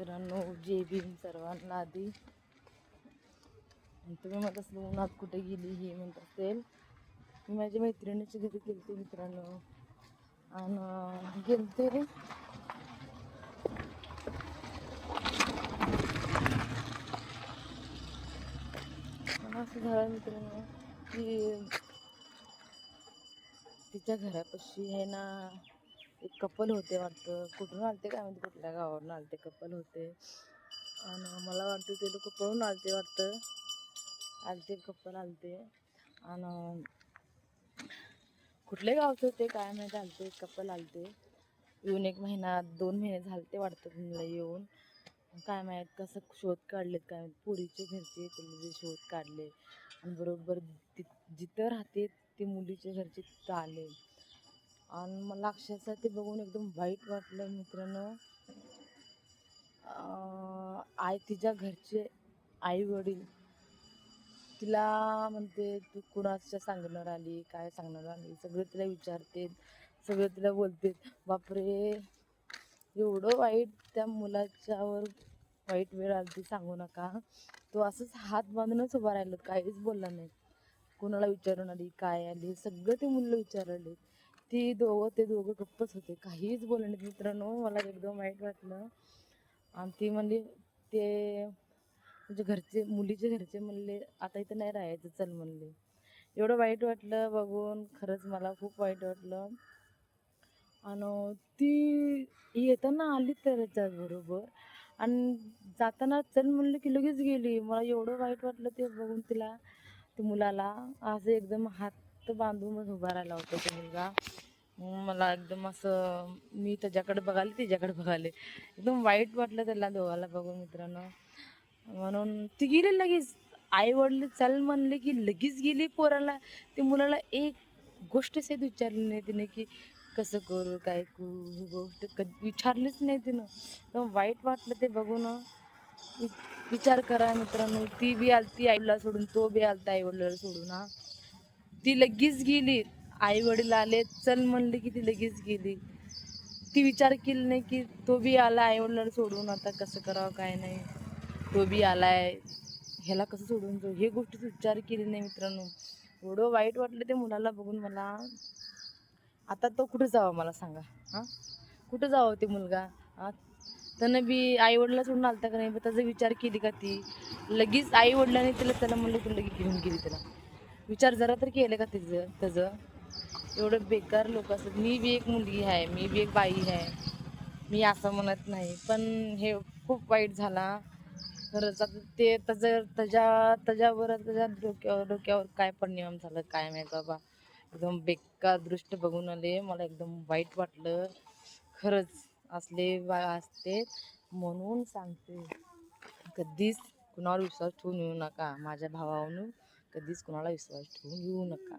मित्रांनो, जय भीम सर्वांना. आधी तुम्ही म्हणत असेल उन्हात कुठे गेली हे म्हणत असेल, मी माझ्या मैत्रिणीच्या घरी गेलते मित्रांनो. आणि गेलते मला असं झालं मित्रांनो की तिच्या घरापाशी आहे ना एक कपल होते वाटतं. कुठून आलते काय म्हणजे कुठल्या गावावरून आलते कपल होते. आणि मला वाटतं ते लोक पळून आलते वाटतं. कपल आलते आणि कुठले गावचे होते काय माहिती. आलते कपल आलते येऊन 1 महिना 2 महिने झालते वाटतं मला येऊन. काय माहीत कसं शोध काढलेत काय माहीत. पुरीचे घरचे त्यांनी शोध काढले आणि बरोबर जिथं राहते ते मुलीच्या घरचे तिथं आले. आणि मला अक्षरशः ते बघून एकदम वाईट वाटलं मित्रांनो. तिच्या घरचे आई वडील तिला म्हणते तू कुणाच्या सांगणार आली काय सांगणार आली सगळं तिला विचारते, सगळं तिला बोलते. बापरे, एवढं वाईट त्या मुलाच्यावर वाईट वेळ आली सांगू नका. तो असंच हात बांधूनच उभा राहिलं, काहीच बोलला नाही. कुणाला विचारून आली काय आली सगळं ते मुलं विचारले. ते दोघं गप्पच होते, काहीच बोलले नाहीत मित्रांनो. मला एकदम वाईट वाटलं. आणि ती म्हणली ते म्हणजे घरचे मुलीचे घरचे म्हणले आता इथं नाही राहायचं चल म्हणले. एवढं वाईट वाटलं बघून, खरंच मला खूप वाईट वाटलं. आणि ती येताना आली त्याच्याबरोबर आणि जाताना चल म्हणलं की लगेच गेली. मला एवढं वाईट वाटलं ते बघून तिला, त्या मुलाला असं एकदम हात बांधूनच उभा राहिला होता तो मुलगा. मला एकदम असं मी त्याच्याकडे बघाले तिच्याकडे बघाले, एकदम वाईट वाटलं त्याला दोघाला बघून मित्रांनो. म्हणून ती गेली लगेच. आई वडील चल म्हणले की लगेच गेली. पोराला ते मुलाला एक गोष्ट सहित विचारली नाही तिने की कसं करू काय करू ही गोष्ट कधी विचारलीच नाही तिनं. एकदम वाईट वाटलं ते बघून. विचार करा मित्रांनो, ती बी आलती आईला सोडून, तो बी आलता आई वडिलाला सोडून. ती लगेच गेली. आई वडील आले चल म्हणले की ती लगेच गेली. ती विचार केली नाही की तो बी आला आई वडिलाला सोडून, आता कसं करावं काय नाही. तो बी आलाय ह्याला कसं सोडून जाऊ, हे गोष्टीचा विचार केली नाही मित्रांनो. एवढं वाईट वाटलं ते मुलाला बघून मला. आता तो कुठे जावा मला सांगा. कुठं जावं ते मुलगा. त्यानं बी आई वडिला सोडून आलता का नाही, त्याचा विचार केली का ती. लगेच आई वडिलांनी त्याला म्हणलं की लगेच घेऊन गेली त्याला. विचार जरा तर केलं का त्याचं. एवढं बेकार लोक असतात. मी बी एक मुलगी आहे, मी बी एक बाई आहे, मी असं म्हणत नाही, पण हे खूप वाईट झाला खरंच. आता ते त्याच्यावर त्याच्या डोक्यावर काय परिणाम झालं काय माहित बाबा. एकदम बेकार दृष्ट बघून आले मला, एकदम वाईट वाटलं खरंच. असले असते म्हणून सांगते, कधीच कुणावर विश्वास ठेवून येऊ नका. माझ्या भावावरून कधीच कुणाला विश्वास ठेवून येऊ नका.